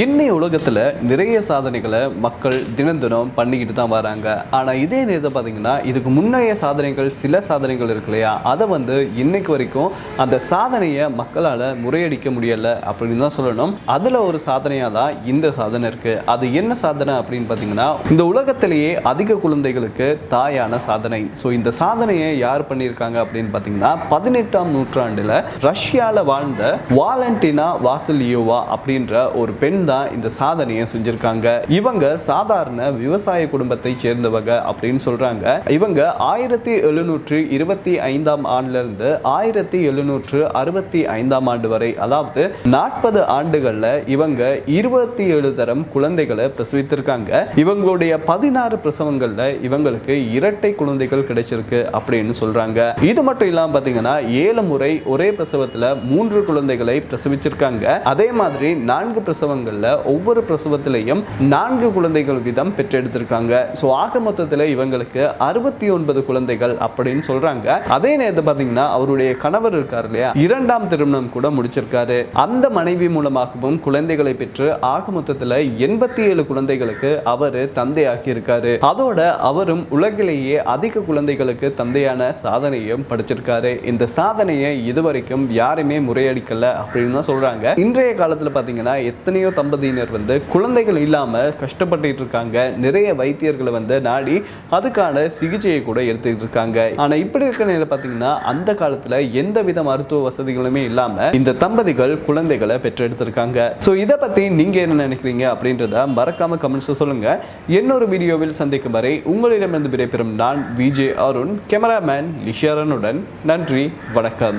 இன்னைய உலகத்தில் நிறைய சாதனைகளை மக்கள் தினம் தினம் பண்ணிக்கிட்டு தான் வராங்க. ஆனால் இதே நேரத்தை பார்த்தீங்கன்னா இதுக்கு முன்னைய சாதனைகள் சில சாதனைகள் இருக்கு இல்லையா, அதை இன்னைக்கு வரைக்கும் அந்த சாதனையை மக்களால் முறையடிக்க முடியலை அப்படின்னு தான் சொல்லணும். அதில் ஒரு சாதனையாக தான் இந்த சாதனை இருக்குது. அது என்ன சாதனை அப்படின்னு பார்த்தீங்கன்னா, இந்த உலகத்திலேயே அதிக குழந்தைகளுக்கு தாயான சாதனை. ஸோ இந்த சாதனையை யார் பண்ணியிருக்காங்க அப்படின்னு பார்த்தீங்கன்னா, 18ஆம் நூற்றாண்டில் ரஷ்யாவில் வாழ்ந்த வாலண்டினா வாசிலியோவா அப்படின்ற ஒரு பெண் தான் இந்த சாதனையை செஞ்சிருக்காங்க. இவங்க சாதாரண விவசாய குடும்பத்தை சேர்ந்தவங்க அப்படின்னு சொல்றாங்க. இவங்க 1725ஆம் ஆண்டுல இருந்து 1765ஆம் ஆண்டு வரை, அதாவது 40 ஆண்டுகள்ல இவங்க 27 தரம் குழந்தைகளை பிரசவித்திருக்காங்க. இவங்களுடைய 16 பிரசவங்கள்ல இவங்களுக்கு இரட்டை குழந்தைகள் கிடைச்சிருக்கு அப்படின்னு சொல்றாங்க. இது மட்டும் இல்லாம பாத்தீங்கன்னா 7 முறை ஒரே பிரசவத்துல 3 குழந்தைகளை பிரசவிச்சிருக்காங்க. அதே மாதிரி 4 பிரசவங்கள்ல ஒவ்வொரு பிரசவத்திலையும் 4 குழந்தைகள் வீதம் பெற்றெடுத்திருக்காங்க. ஸோ ஆக மொத்தத்தில் இவங்களுக்கு 69 குழந்தைகள் அப்படின்னு சொல்றாங்க. அதே நேரத்தை பார்த்தீங்கன்னா அவருடைய கணவர் இருக்கார் இல்லையா, 2ஆம் திருமணம் கூட முடிச்சிருக்காரு. அந்த மனைவி மூலமாகவும் குழந்தைகளை பெற்று ஆக மொத்தத்தில் 87 குழந்தைகளுக்கு அவர் தந்தையாக்கி இருக்காரு. அதோட அவரும் உலகிலேயே அதிக குழந்தைகளுக்கு தந்தையான சாதனையும் படிச்சிருக்காரு. இந்த சாதனையை இதுவரைக்கும் யாருமே முறையடிக்கல அப்படின்னு தான் சொல்றாங்க. இன்றைய காலத்தில் பார்த்தீங்கன்னா எத்தனையோ தம்பதியினர் குழந்தைகள் இல்லாம கஷ்டப்பட்டு இருக்காங்க. நிறைய வைத்தியர்களை நாடி அதுக்கான சிகிச்சையை கூட எடுத்துட்டு இருக்காங்க. ஆனா இப்படி இருக்கிற நேரம் பாத்தீங்கன்னா அந்த காலத்துல எந்தவித மருத்துவ வசதிகளுமே இல்லாம இந்த தம்பதிகள் குழந்தைகளை பெற்றெடுத்திருக்காங்க. சோ இதை பத்தி நீங்க என்ன நினைக்கிறீங்க அப்படின்றத மறக்காம கமெண்ட்ஸ் சொல்லுங்க. இன்னொரு வீடியோவில் சந்திக்கும் வரை உங்களிடமிருந்து விடைபெறும் நான் விஜே அருண், கேமராமேன் லிஷாரனுடன். நன்றி, வணக்கம்.